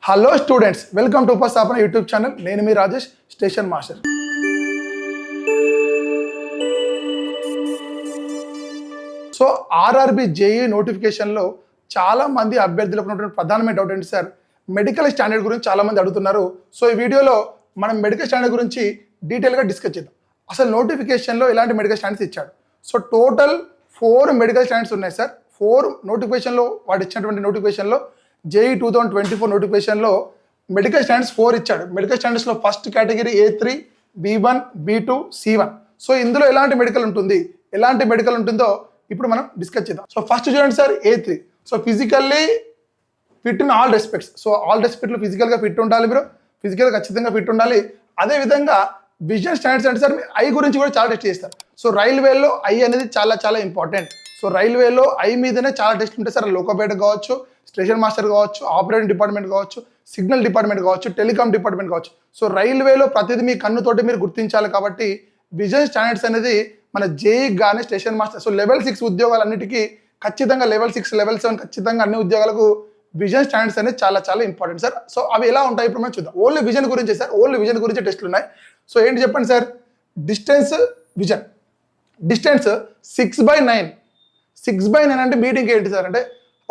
Hello students, welcome to Upasthapana YouTube channel. నేను మీ Rajesh, station master. So RRB JE నోటిఫికేషన్లో చాలా మంది అభ్యర్థులకు ఉన్నటువంటి ప్రధానమైన డౌట్ ఏంటి సార్, మెడికల్ స్టాండర్డ్ గురించి చాలా మంది అడుగుతున్నారు. సో ఈ వీడియోలో మనం మెడికల్ స్టాండర్డ్ గురించి డీటెయిల్గా డిస్కస్ చేద్దాం. అసలు నోటిఫికేషన్లో ఎలాంటి మెడికల్ స్టాండర్డ్స్ ఇచ్చాడు. సో టోటల్ 4 మెడికల్ స్టాండర్డ్స్ ఉన్నాయి సార్. 4 నోటిఫికేషన్లో వాడు ఇచ్చినటువంటి నోటిఫికేషన్లో జేఈ 2024 నోటిఫికేషన్లో మెడికల్ స్టాండర్డ్స్ 4 ఇచ్చాడు. మెడికల్ స్టాండర్డ్స్లో first category A3, B1, B2, C1. So ఇందులో ఎలాంటి మెడికల్ ఉంటుందో ఇప్పుడు మనం డిస్కస్ చేద్దాం. సో ఫస్ట్ చూడండి sir, A3. So physically fit in all respects. So all రెస్పెక్ట్లో ఫిజికల్గా ఫిట్ ఉండాలి, మీరు ఫిజికల్గా ఖచ్చితంగా ఫిట్ ఉండాలి. అదేవిధంగా విజన్ స్టాండర్డ్స్ అంటే సార్ మీ ఐ గురించి కూడా చాలా టెస్ట్ చేస్తారు. సో రైల్వేలో ఐ అనేది చాలా ఇంపార్టెంట్. సో రైల్వేలో ఐ మీదనే చాలా టెస్ట్ ఉంటాయి సార్. లోకోపైట్ కావచ్చు, స్టేషన్ మాస్టర్ కావచ్చు, ఆపరేటింగ్ డిపార్ట్మెంట్ కావచ్చు, సిగ్నల్ డిపార్ట్మెంట్ కావచ్చు, టెలికామ్ డిపార్ట్మెంట్ కావచ్చు. సో రైల్వేలో ప్రతిదీ మీ కన్నుతోటి మీరు గుర్తించాలి. కాబట్టి విజన్ స్టాండర్డ్స్ అనేది మన జేఈ కానీ స్టేషన్ మాస్టర్, సో లెవెల్ 6 ఉద్యోగాలన్నిటికీ ఖచ్చితంగా లెవెల్ 6, లెవెల్ 7 ఖచ్చితంగా అన్ని ఉద్యోగాలకు విజన్ స్టాండర్డ్స్ అనేది చాలా ఇంపార్టెంట్ సార్. సో అవి ఎలా ఉంటాయి ఇప్పుడు మనం చూద్దాం. ఓన్లీ విజన్ గురించి సార్, ఓన్లీ విజన్ గురించి టెస్టులు ఉన్నాయి. సో ఏంటి చెప్పండి సార్, డిస్టెన్స్ విజన్. డిస్టెన్స్ 6/9. 6/9 అంటే మీటింగ్ ఏంటి సార్ అంటే,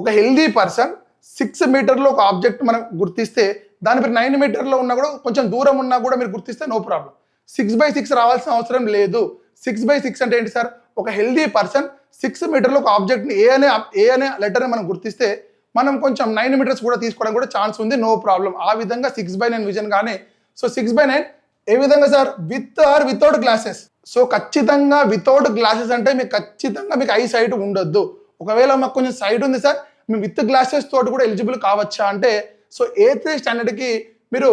ఒక హెల్దీ పర్సన్ 6 మీటర్లో ఒక ఆబ్జెక్ట్ మనం గుర్తిస్తే దాని పేరు 9 మీటర్లో ఉన్నా కూడా, కొంచెం దూరం ఉన్నా కూడా మీరు గుర్తిస్తే నో ప్రాబ్లం. 6/6 రావాల్సిన అవసరం లేదు. 6/6 అంటే ఏంటి సార్, ఒక హెల్దీ పర్సన్ 6 మీటర్లో ఒక ఆబ్జెక్ట్ని ఏ అనే లెటర్ని మనం గుర్తిస్తే మనం కొంచెం 9 మీటర్స్ కూడా తీసుకోవడం కూడా ఛాన్స్ ఉంది, నో ప్రాబ్లం. ఆ విధంగా 6/9 విజన్ కానీ. సో 6/9 ఏ విధంగా sir, with are without glasses. So ఖచ్చితంగా వితౌట్ గ్లాసెస్ అంటే మీకు ఐ సైట్ ఉండొద్దు. ఒకవేళ మాకు కొంచెం సైట్ ఉంది సార్, మేము విత్ గ్లాసెస్ తోటి కూడా ఎలిజిబుల్ కావచ్చా అంటే, సో A3 స్టాండర్డ్కి మీరు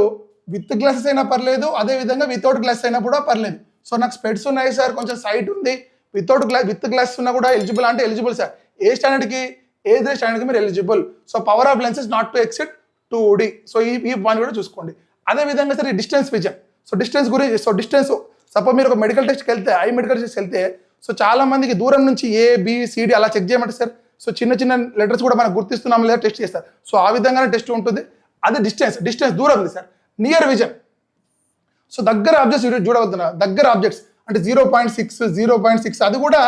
విత్ గ్లాసెస్ అయినా పర్లేదు, అదేవిధంగా వితౌట్ గ్లాసెస్ అయినా కూడా పర్లేదు. సో నాకు స్పెడ్స్ ఉన్నాయి సార్, కొంచెం సైట్ ఉంది, విత్ గ్లాసెస్ ఉన్నా కూడా ఎలిజిబుల్ అంటే ఎలిజిబుల్ సార్. ఏ స్టాండర్డ్కి, A3 స్టాండర్డ్కి మీరు eligible. So power of lenses not to exceed 2D. So ఈ పాయింట్ కూడా చూసుకోండి. అదేవిధంగా సార్ ఈ డిస్టెన్స్ విజన్. సో డిస్టెన్స్ గురించి, సో డిస్టెన్స్ సపోజ్ మీరు ఒక మెడికల్ టెస్ట్కి వెళ్తే, ఐ మెడికల్ టెస్ట్కి వెళ్తే, సో చాలా మందికి దూరం నుంచి ABCD అలా చెక్ చేయమంటే సార్. సో చిన్న లెటర్స్ కూడా మనం గుర్తిస్తున్నాం లేదా టెస్ట్ చేస్తారు. సో ఆ విధంగానే టెస్ట్ ఉంటుంది. అదే డిస్టెన్స్ దూరం ఉంది సార్. నియర్ విజన్, సో దగ్గర ఆబ్జెక్ట్స్ చూడగలుగుతున్నా, దగ్గర ఆబ్జెక్ట్స్ అంటే 0.6 అది కూడా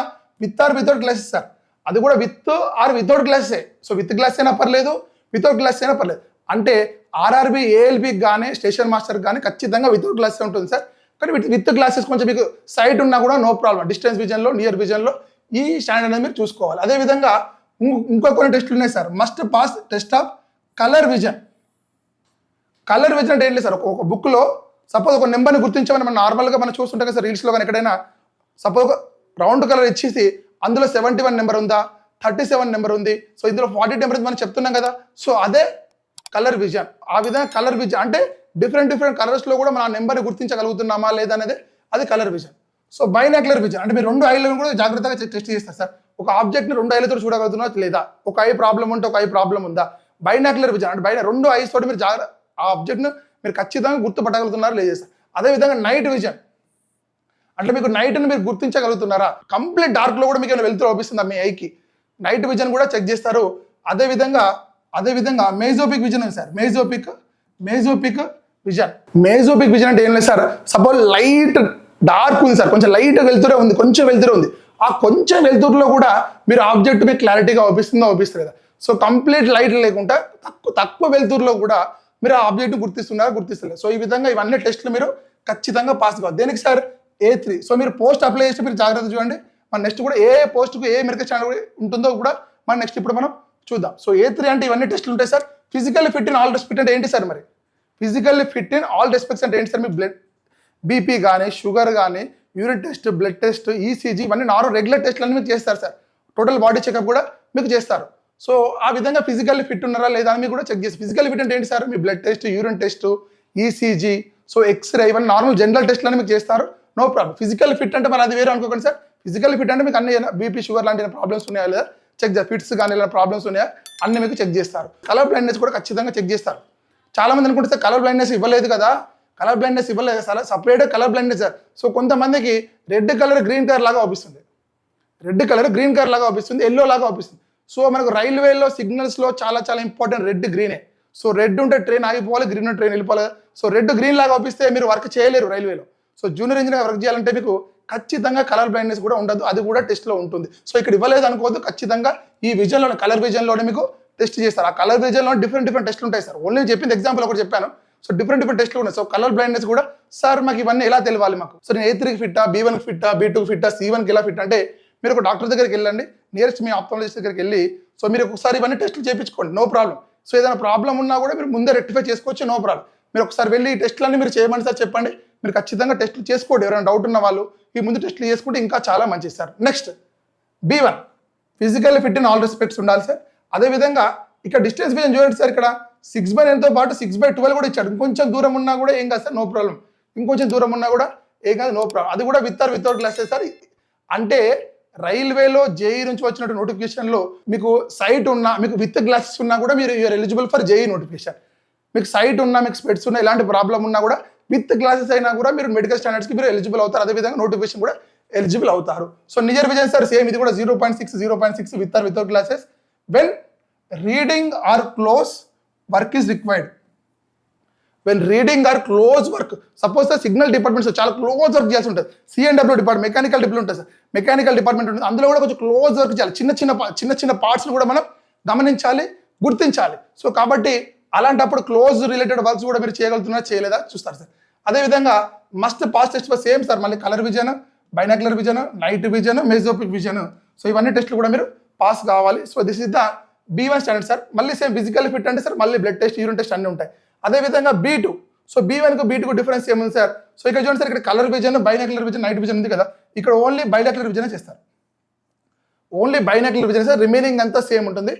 with are without glasses sir. అది కూడా with are without glasses. So with glass అయినా పర్లేదు, వితౌట్ గ్లాస్ అయినా పర్లేదు. అంటే RRB ALB కానీ స్టేషన్ మాస్టర్ కానీ ఖచ్చితంగా వితౌట్ గ్లాసెస్ ఉంటుంది సార్. కానీ విత్ గ్లాసెస్ కొంచెం మీకు సైట్ ఉన్నా కూడా నో ప్రాబ్లం. డిస్టెన్స్ విజన్లో, నియర్ విజన్లో ఈ స్టాండర్డ్ అనేది మీరు చూసుకోవాలి. అదేవిధంగా ఇంకో కొన్ని టెస్టులు ఉన్నాయి sir. Must pass test of colour vision. Colour vision అంటే ఏం లేదు సార్, ఒక బుక్లో సపోజ్ ఒక నెంబర్ని గుర్తించమని మనం నార్మల్గా మనం చూస్తుంటాం కదా సార్, రీల్స్లో కానీ ఎక్కడైనా. సపోజ్ రౌండ్ కలర్ ఇచ్చేసి అందులో 71 నెంబర్ ఉందా, 37 నెంబర్ ఉంది, సో ఇందులో 40 నెంబర్ మనం చెప్తున్నాం కదా. సో అదే కలర్ విజన్. ఆ విధంగా కలర్ విజన్ అంటే డిఫరెంట్ కలర్స్లో కూడా మనం ఆ నెంబర్ని గుర్తించగలుగుతున్నామా లేదా అనేది అది colour vision. So binocular vision అంటే మీరు 2 ఐలను కూడా జాగ్రత్తగా టెస్ట్ చేస్తారు సార్. ఒక ఆబ్జెక్ట్ని 2 ఐలతో చూడగలుగుతున్నా లేదా, ఒక ఐ ప్రాబ్లం ఉంటే ఒక ఐ ప్రాబ్లం ఉందా. బైనాక్యులర్ విజన్ అంటే 2 ఐస్ తోటి మీరు ఆ ఆబ్జెక్ట్ను మీరు ఖచ్చితంగా గుర్తుపట్టగలుగుతున్నారు లేదు సార్. అదేవిధంగా నైట్ విజన్ అంటే మీకు నైట్ని మీరు గుర్తించగలుగుతున్నారా. కంప్లీట్ డార్క్లో కూడా మీకు ఏమైనా వెళ్తూ అవుపిస్తుందా మీ ఐకి, నైట్ విజన్ కూడా చెక్ చేస్తారు. అదేవిధంగా మేజోపిక్ విజన్ ఉంది సార్. మేజోపిక్ విజన్. మేజోపిక్ విజన్ అంటే ఏం లేదు సార్, సపోజ్ లైట్ డార్క్ ఉంది సార్, కొంచెం లైట్ వెళ్తూరే ఉంది, కొంచెం వెళ్తూరే ఉంది. ఆ కొంచెం వెళ్తూరులో కూడా మీరు ఆబ్జెక్ట్ మీకు క్లారిటీగా అవుపిస్తుందా. సో కంప్లీట్ లైట్ లేకుండా తక్కువ వెళ్తూరులో కూడా మీరు ఆ ఆబ్జెక్ట్ గుర్తిస్తలేదు. సో ఈ విధంగా ఇవన్నీ టెస్టులు మీరు ఖచ్చితంగా పాస్ కావాలి. దేనికి సార్, A3. సో మీరు పోస్ట్ అప్లై చేస్తే మీరు జాగ్రత్త చూడండి. మన నెక్స్ట్ కూడా ఏ పోస్ట్కు ఏ మెడికల్ స్టాండర్డ్ ఉంటుందో కూడా మన నెక్స్ట్ ఇప్పుడు మనం చూద్దాం. సో A3 అంటే ఇవన్నీ టెస్టులు ఉంటాయి sir. Physically fit in all respect అంటే ఏంటి సార్, మరి physically fit in all respects అంటే ఏంటి సార్, మీ బ్లడ్ BP కానీ, షుగర్ కానీ, urine test, blood test, ECG ఇవన్నీ రెగ్యులర్ టెస్ట్లు అన్ని మీకు చేస్తారు సార్. టోటల్ బాడీ చెకప్ కూడా మీకు చేస్తారు. సో ఆ విధంగా ఫిజికల్లీ ఫిట్ ఉన్నారా లేదా అని మీకు కూడా చెక్ చేస్తారు. ఫిజికల్లీ ఫిట్ అంటే ఏంటి సార్, మీ blood test, urine test, ECG, so x-ray ఇవన్నీ నార్మల్ జనరల్ టెస్ట్లు అని మీకు చేస్తారు, నో ప్రాబ్లం. ఫిజికల్ ఫిట్ అంటే మరి అది వేరే అనుకోకండి సార్. ఫిజికల్ ఫిట్ అంటే మీకు అన్ని BP, షుగర్ లాంటి ప్రాబ్లమ్స్ ఉన్నాయా లేదా చెక్ చేస్తారు. ఫిట్స్ కానీ ఇలా ప్రాబ్లమ్స్ ఉన్నాయా అన్ని మీకు చెక్ చేస్తారు. కలర్ బ్లైండ్నెస్ కూడా ఖచ్చితంగా చెక్ చేస్తారు. చాలా మంది అనుకుంటే సార్ కలర్ బ్లైండ్నెస్ ఇవ్వలేదు కదా, కలర్ బ్లైండ్నెస్ ఇవ్వలేదు సార్, సపరేట్గా కలర్ బ్లైండ్నెస్ సార్. సో కొంతమందికి రెడ్ కలర్ గ్రీన్ కలర్ లాగా అవుపిస్తుంది, ఎల్లో లాగా అవుపిస్తుంది. సో మనకు రైల్వేలో సిగ్నల్స్లో చాలా ఇంపార్టెంట్ రెడ్ గ్రీనే. సో రెడ్ ఉంటే ట్రైన్ ఆగిపోవాలి, గ్రీన్ ఉంటే ట్రైన్ వెళ్ళిపోవాలి. సో రెడ్ గ్రీన్ లాగా పంపిస్తే మీరు వర్క్ చేయలేరు రైల్వేలో. సో జూనియర్ ఇంజనీర్ వర్క్ చేయాలంటే మీకు ఖచ్చితంగా కలర్ బ్లైండ్నెస్ కూడా ఉండదు, అది కూడా టెస్ట్లో ఉంటుంది. సో ఇక్కడ ఇవ్వలేదు అనుకోవద్దు, ఖచ్చితంగా ఈ విజన్లోనే కలర్ విజన్లోనే మీకు టెస్ట్ చేస్తారు. ఆ కలర్ విజన్లో డిఫరెంట్ టెస్ట్లు ఉంటాయి సార్. ఓన్లీ చెప్పింది ఎగ్జాంపుల్ ఒకటి చెప్పాను. సో డిఫరెంట్ టెస్ట్లు ఉన్నాయి. సో కలర్ బ్లైండ్నెస్ కూడా సార్ మాకు ఇవన్నీ ఎలా తెలియాలి మాకు? సో నేను A3కి ఫిట్టా, B1కి ఫిట్టా, B2కి ఫిట్టా, C1కి ఎలా ఫిట్ అంటే మీరు ఒక డాక్టర్ దగ్గరికి వెళ్ళండి, నియరెస్ట్ మీ ఆప్థాలజిస్ట్ దగ్గరికి వెళ్ళి సో మీరు ఒకసారి ఇవన్నీ టెస్టులు చేయించుకోండి, నో ప్రాబ్లం. సో ఏదైనా ప్రాబ్లం ఉన్నా కూడా మీరు ముందే రెక్టిఫై చేసుకోవచ్చు, నో ప్రాబ్లం. మీరు ఒకసారి వెళ్ళి ఈ టెస్టులన్నీ మీరు చేయమని సార్ చెప్పండి, మీరు ఖచ్చితంగా టెస్టులు చేసుకోండి. ఎవరైనా డౌట్ ఉన్న వాళ్ళు ఈ ముందు టెస్టులు చేసుకుంటే ఇంకా చాలా మంచిది sir. Next B1 physical fit in all respects ఉండాలి సార్. అదేవిధంగా ఇక్కడ డిస్టెన్స్ విజన్ చూడండి సార్, ఇక్కడ 6/9తో పాటు 6/12 కూడా ఇచ్చాడు. ఇంకొంచెం దూరం ఉన్నా కూడా ఏం కాదు సార్, నో ప్రాబ్లం. ఇంకొంచెం దూరం ఉన్నా కూడా ఏం కాదు, నో ప్రాబ్లం. అది కూడా with are without glasses sir. అంటే రైల్వేలో జేఈ నుంచి వచ్చినట్టు నోటిఫికేషన్లో మీకు సైట్ ఉన్నా, మీకు విత్ గ్లాసెస్ ఉన్నా కూడా మీరు you are eligible for JE notification. మీకు సైట్ ఉన్నా, మీకు స్పెట్స్ ఉన్నా, ఇలాంటి ప్రాబ్లం ఉన్నా కూడా విత్ గ్లాసెస్ అయినా కూడా మీరు మెడికల్ స్టాండర్డ్స్కి మీరు ఎలిజిబుల్ అవుతారు. అదేవిధంగా నోటిఫికేషన్ కూడా ఎలిజిబుల్ అవుతారు. So near vision sir same, ఇది కూడా 0.6 విత్ ఆర్ వితౌట్ గ్లాసెస్. When reading or close work is required. When reading or close work, suppose sir signal departments చాలా క్లోజ్ వర్క్ చేయాల్సి ఉంటుంది. C&W డిపార్ట్మెంట్, మెకానికల్ డిపార్ట్మెంట్ ఉంటుంది సార్, మెకానికల్ డిపార్ట్మెంట్ ఉంటుంది, అందులో కూడా కొంచెం క్లోజ్ వర్క్ చేయాలి. చిన్న పార్ట్స్ని కూడా మనం గమనించాలి, గుర్తించాలి. సో కాబట్టి అలాంటప్పుడు క్లోజ్ రిలేటెడ్ వర్క్స్ కూడా మీరు చేయగలుగుతున్నారా చేయలేదా చూస్తారు సార్. అదేవిధంగా must pass test same sir, మళ్ళీ colour vision, binocular vision, night vision, mesopic vision. So ఇవన్నీ టెస్ట్లు కూడా మీరు పాస్ కావాలి. So this is the B1 standard sir. మళ్ళీ సేమ్ ఫిజికల్ ఫిట్ అంటే సార్ మళ్ళీ బ్లడ్ టెస్ట్, యూరిన్ టెస్ట్ అన్నీ ఉంటాయి. అదేవిధంగా B2, సో B1కు B2కు డిఫరెన్స్ ఏముంది సార్? సో ఇక్కడ చూడండి సార్, ఇక్కడ colour vision, binocular vision, night vision ఉంది కదా, ఇక్కడ ఓన్లీ బైనాక్యులర్ విజన్ చేస్తారు. Only binocular vision sir, remaining అంతా సేమ్ ఉంటుంది.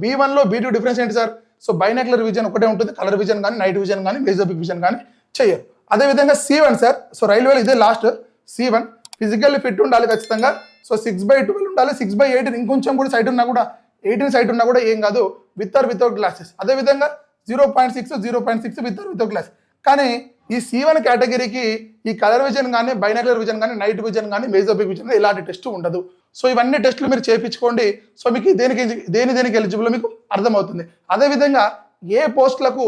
B1లో B2 డిఫరెన్స్ ఏంటి సార్? సో బైనాక్యులర్ విజన్ ఒకటే ఉంటుంది, కలర్ విజన్ కానీ, నైట్ విజన్ కానీ, మెజోపిక్ విజన్ కానీ చేయరు. అదేవిధంగా C1 సార్, సో రైల్వేలో ఇదే లాస్ట్. C1 ఫిజికల్ ఫిట్ ఉండాలి ఖచ్చితంగా. సో 6/12 ఉండాలి, 6/18 ఇంకొంచెం కూడా సైట్ ఉన్నా కూడా, 18 సైట్ ఉన్నా కూడా ఏం కాదు, విత్ ఆర్ వితౌట్ గ్లాసెస్. అదేవిధంగా 0.6 విత్ ఆర్ వితౌట్ గ్లాస్. కానీ ఈ C1 కేటగిరీకి ఈ కలర్ విజన్ కానీ, బైనాక్యులర్ విజన్ కానీ, నైట్ విజన్ కానీ, మెజోపిక్ విజన్ కానీ ఇలాంటి టెస్ట్ ఉండదు. సో ఇవన్నీ టెస్టులు మీరు చేయించుకోండి. సో మీకు దేనికి ఎలిజిబుల్ మీకు అర్థమవుతుంది. అదేవిధంగా ఏ పోస్టులకు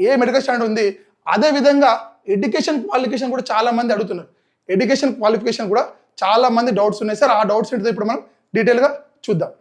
ఏ మెడికల్ స్టాండర్డ్ ఉంది, అదేవిధంగా ఎడ్యుకేషన్ క్వాలిఫికేషన్ కూడా చాలా మంది అడుగుతున్నారు. ఎడ్యుకేషన్ క్వాలిఫికేషన్ కూడా చాలా మంది డౌట్స్ ఉన్నాయి సార్. ఆ డౌట్స్ ఏంటో ఇప్పుడు మనం డీటెయిల్గా చూద్దాం.